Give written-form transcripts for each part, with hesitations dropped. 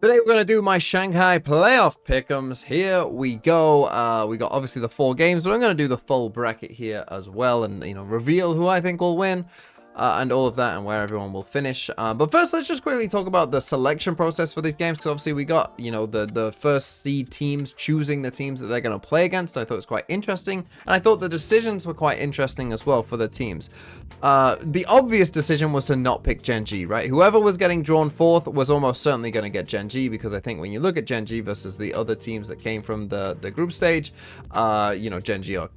Today we're going to do my Shanghai playoff pick'ems. Here we go. We got obviously the 4 games, but I'm going to do the full bracket here as well and, reveal who I think will win. And all of that and where everyone will finish. But first, let's just quickly talk about the selection process for these games, because obviously we got, the first seed teams choosing the teams that they're going to play against. I thought it was quite interesting, and I thought the decisions were quite interesting as well for the teams. The obvious decision was to not pick Gen.G, right? Whoever was getting drawn fourth was almost certainly going to get Gen.G, because I think when you look at Gen.G versus the other teams that came from the group stage, Gen.G are,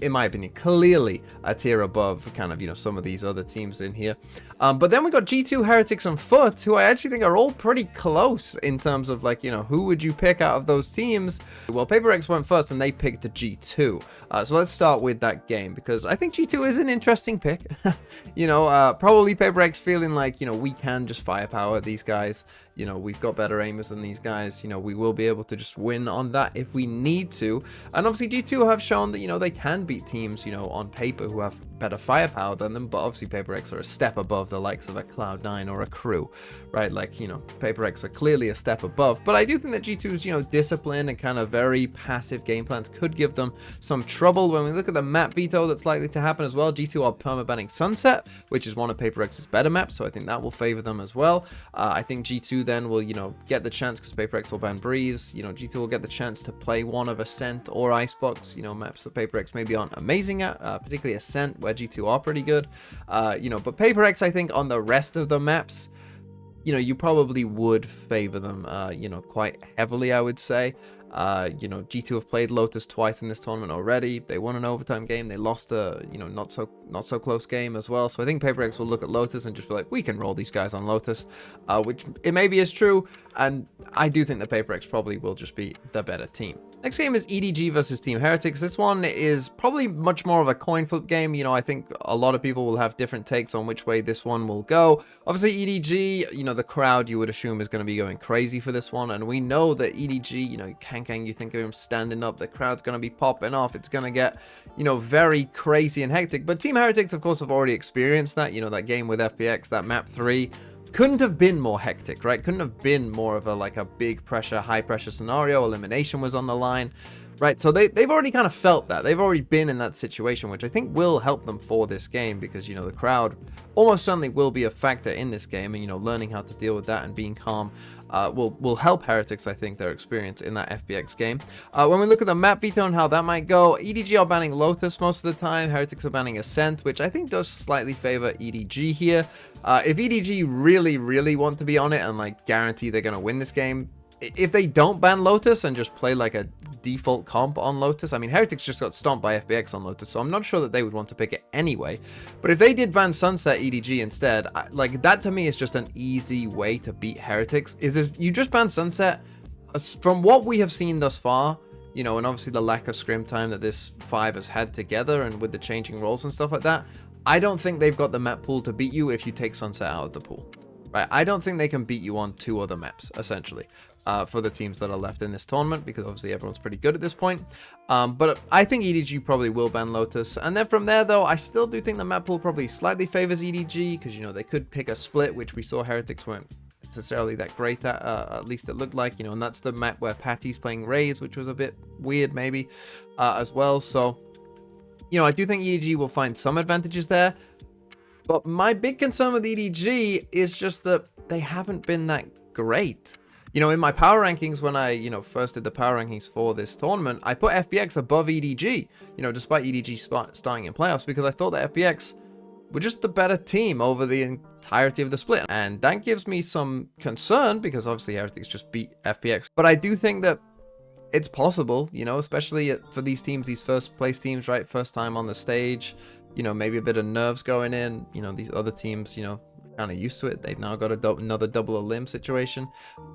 in my opinion, clearly a tier above kind of, some of these other teams in here. But then we got G2, Heretics, and Foot, who I actually think are all pretty close in terms of, like, who would you pick out of those teams? Well, PaperX went first, and they picked the G2. So let's start with that game, because I think G2 is an interesting pick. Probably PaperX feeling like, we can just firepower these guys. We've got better aimers than these guys. We will be able to just win on that if we need to. And obviously G2 have shown that, they can beat teams, on paper who have better firepower than them. But obviously PaperX are a step above the likes of a Cloud9 or a Crew, right? Like, PaperX are clearly a step above. But I do think that G2's, discipline and kind of very passive game plans could give them some trouble. When we look at the map veto that's likely to happen as well, G2 are permabanning Sunset, which is one of PaperX's better maps. So I think that will favor them as well. I think G2 then will, get the chance, because PaperX will ban Breeze. G2 will get the chance to play one of Ascent or Icebox, maps that PaperX maybe aren't amazing at, particularly Ascent, where G2 are pretty good. But PaperX, I think on the rest of the maps, you probably would favor them, quite heavily, I would say. G2 have played Lotus twice in this tournament already. They won an overtime game. They lost a, not so close game as well. So I think PaperX will look at Lotus and just be like, we can roll these guys on Lotus, which it maybe is true. And I do think that PaperX probably will just be the better team. Next game is EDG versus Team Heretics. This one is probably much more of a coin flip game. I think a lot of people will have different takes on which way this one will go. Obviously, EDG, the crowd you would assume is going to be going crazy for this one. And we know that EDG, Kankang, you think of him standing up, the crowd's going to be popping off. It's going to get, very crazy and hectic. But Team Heretics, of course, have already experienced that. That game with FPX, that map 3. Couldn't have been more hectic, right? Couldn't have been more of a big pressure, high pressure scenario. Elimination was on the line, right? So they've already kind of felt that. They've already been in that situation, which I think will help them for this game, because, the crowd almost certainly will be a factor in this game, and, learning how to deal with that and being calm will help Heretics, I think, their experience in that FPX game. When we look at the map veto and how that might go, EDG are banning Lotus most of the time. Heretics are banning Ascent, which I think does slightly favor EDG here. If EDG really want to be on it and guarantee they're going to win this game, if they don't ban Lotus and just play like a default comp on Lotus, I mean, Heretics just got stomped by FBX on Lotus, so I'm not sure that they would want to pick it anyway. But if they did ban Sunset EDG instead, that to me is just an easy way to beat Heretics, is if you just ban Sunset. From what we have seen thus far, and obviously the lack of scrim time that this 5 has had together, and with the changing roles and stuff like that, I don't think they've got the map pool to beat you if you take Sunset out of the pool. Right, I don't think they can beat you on 2 other maps, essentially, for the teams that are left in this tournament, because obviously everyone's pretty good at this point. But I think EDG probably will ban Lotus. And then from there, though, I still do think the map pool probably slightly favors EDG, because, they could pick a split, which we saw Heretics weren't necessarily that great at least it looked like, and that's the map where Patty's playing Raids, which was a bit weird, maybe, as well. So, I do think EDG will find some advantages there. But my big concern with EDG is just that they haven't been that great. In my power rankings, when I, first did the power rankings for this tournament, I put FBX above EDG, despite EDG starting in playoffs, because I thought that FBX were just the better team over the entirety of the split. And that gives me some concern, because obviously Heretics just beat FPX. But I do think that it's possible, especially for these teams, these first place teams, right? First time on the stage, maybe a bit of nerves going in. These other teams, kind of used to it. They've now got another double a limb situation.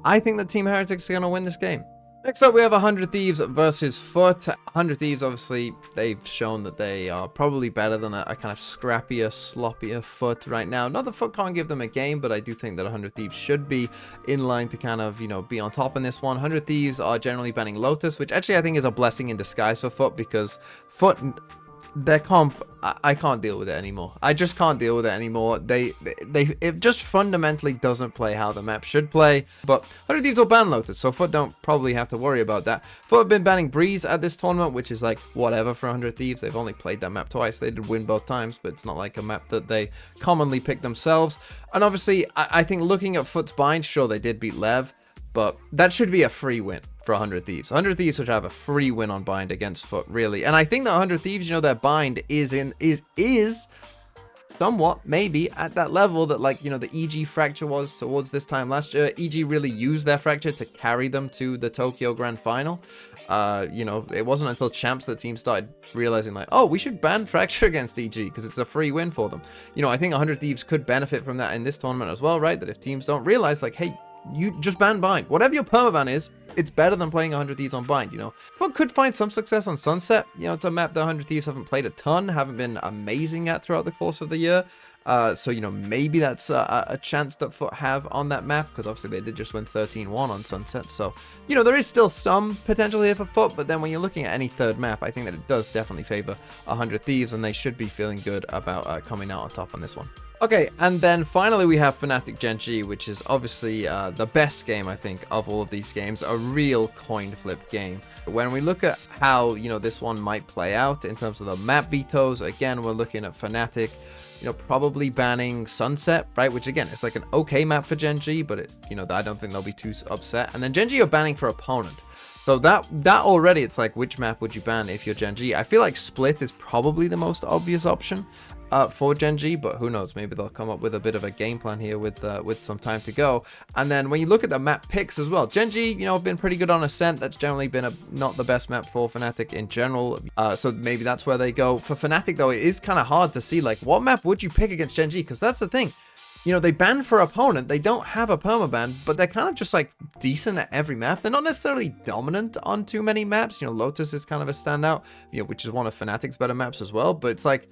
I think that Team Heretics are going to win this game. Next up, we have 100 Thieves versus Foot. 100 Thieves, obviously, they've shown that they are probably better than a kind of scrappier, sloppier Foot right now. Not that Foot can't give them a game, but I do think that 100 Thieves should be in line to kind of, be on top in this one. 100 Thieves are generally banning Lotus, which actually I think is a blessing in disguise for Foot, because Foot their comp, I can't deal with it anymore. I just can't deal with it anymore. It just fundamentally doesn't play how the map should play. But 100 Thieves will ban Lotus, so Foot don't probably have to worry about that. Foot have been banning Breeze at this tournament, which is like whatever for 100 Thieves. They've only played that map twice. They did win both times, but it's not like a map that they commonly pick themselves. And obviously, I think looking at Foot's bind, sure, they did beat Lev, but that should be a free win for 100 Thieves. 100 Thieves should have a free win on bind against Foot, really. And I think that 100 Thieves, you know, their bind is somewhat maybe at that level that, like, you know, the EG fracture was towards this time last year. EG really used their fracture to carry them to the Tokyo Grand Final. You know, it wasn't until Champs that teams started realizing, like, oh, we should ban fracture against EG because it's a free win for them. You know, I think 100 Thieves could benefit from that in this tournament as well, right? That if teams don't realize, like, hey, you just ban bind. Whatever your permaban is, it's better than playing 100 Thieves on bind, you know. Foot could find some success on Sunset. You know, it's a map that 100 Thieves haven't played a ton, haven't been amazing at throughout the course of the year. So, you know, maybe that's a chance that Foot have on that map, because obviously they did just win 13-1 on Sunset. So, you know, there is still some potential here for Foot, but then when you're looking at any third map, I think that it does definitely favor 100 Thieves, and they should be feeling good about coming out on top on this one. Okay, and then finally we have Fnatic Gen.G, which is obviously the best game, I think, of all of these games. A real coin flip game. When we look at how, you know, this one might play out in terms of the map vetoes, again, we're looking at Fnatic, you know, probably banning Sunset, right? Which, again, it's like an okay map for Gen.G, but, it, you know, I don't think they'll be too upset. And then Gen.G are banning for opponent. So that already, it's like, which map would you ban if you're Gen.G? I feel like Split is probably the most obvious option for Gen.G, but who knows? Maybe they'll come up with a bit of a game plan here with some time to go. And then when you look at the map picks as well, Gen.G, you know, have been pretty good on Ascent. That's generally been not the best map for Fnatic in general. So maybe that's where they go. For Fnatic, though, it is kind of hard to see, like, what map would you pick against Gen.G? Because that's the thing. You know, they ban for opponent. They don't have a permaban, but they're kind of just, like, decent at every map. They're not necessarily dominant on too many maps. You know, Lotus is kind of a standout, you know, which is one of Fnatic's better maps as well. But it's like,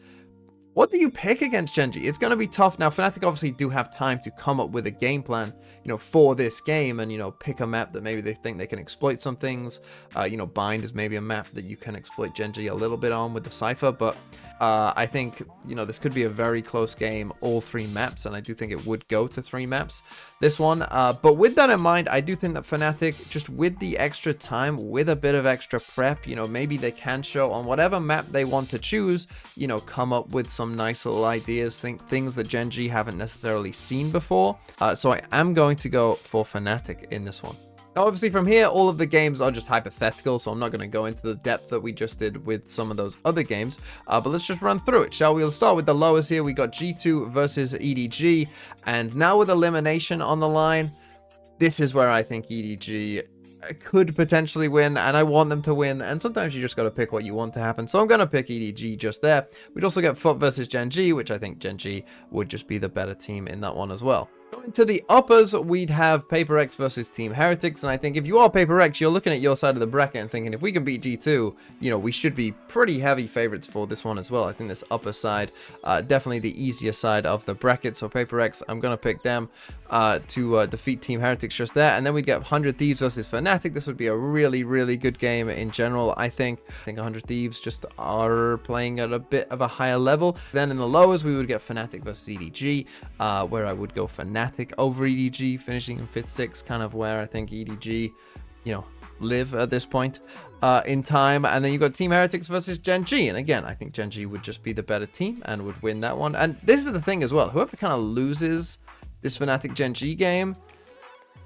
what do you pick against Gen.G? It's going to be tough. Now, Fnatic obviously do have time to come up with a game plan, you know, for this game and, you know, pick a map that maybe they think they can exploit some things. You know, Bind is maybe a map that you can exploit Gen.G a little bit on with the Cypher, but I think, you know, this could be a very close game, all three maps, and I do think it would go to 3 maps, this one. But with that in mind, I do think that Fnatic, just with the extra time, with a bit of extra prep, you know, maybe they can show on whatever map they want to choose, you know, come up with some nice little ideas, things that Gen.G haven't necessarily seen before. So I am going to go for Fnatic in this one. Now, obviously, from here, all of the games are just hypothetical, so I'm not going to go into the depth that we just did with some of those other games, but let's just run through it, shall we? We'll start with the lowest here. We got G2 versus EDG, and now with elimination on the line, this is where I think EDG could potentially win, and I want them to win, and sometimes you just got to pick what you want to happen, so I'm going to pick EDG just there. We'd also get Foot versus Gen.G, which I think Gen.G would just be the better team in that one as well. Going to the uppers, we'd have Paper X versus Team Heretics, and I think if you are Paper X, you're looking at your side of the bracket and thinking, if we can beat G2, you know, we should be pretty heavy favorites for this one as well. I think this upper side, definitely the easier side of the bracket, so Paper X, I'm going to pick them to defeat Team Heretics just there, and then we'd get 100 Thieves versus Fnatic. This would be a really, really good game in general, I think. 100 Thieves just are playing at a bit of a higher level. Then in the lowers, we would get Fnatic versus EDG, where I would go Fnatic over EDG, finishing in 5th, 6th, kind of where I think EDG, you know, live at this point in time. And then you got Team Heretics versus Gen.G, and again, I think Gen.G would just be the better team and would win that one. And this is the thing as well, whoever kind of loses this Fnatic Gen.G game,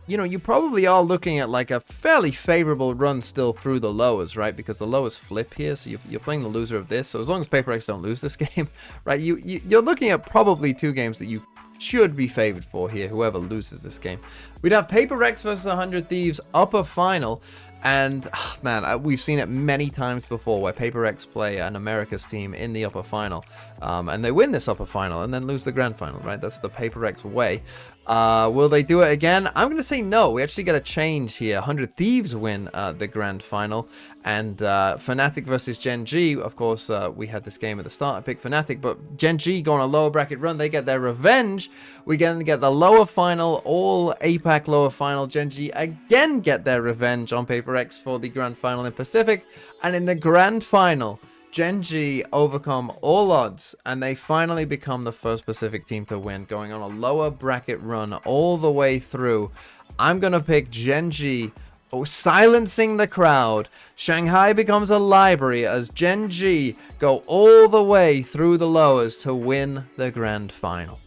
you know, you probably are looking at like a fairly favorable run still through the lowers, right? Because the lowers flip here, so you're playing the loser of this. So as long as Paper X don't lose this game, right, you're looking at probably 2 games that you should be favored for here, whoever loses this game. We'd have Paper X versus 100 Thieves upper final, and man, we've seen it many times before where Paper X play an America's team in the upper final, and they win this upper final and then lose the grand final, right? That's the Paper X way. Will they do it again? I'm going to say no. We actually get a change here. 100 Thieves win the grand final, and Fnatic versus Gen.G. Of course, we had this game at the start. I picked Fnatic, but Gen.G go on a lower bracket run. They get their revenge. We get the lower final, all APAC lower final. Gen.G again get their revenge on Paper X for the grand final in Pacific, and in the grand final, Gen.G overcome all odds, and they finally become the first Pacific team to win, going on a lower bracket run all the way through. I'm going to pick Gen.G, silencing the crowd. Shanghai becomes a library as Gen.G go all the way through the lowers to win the grand final.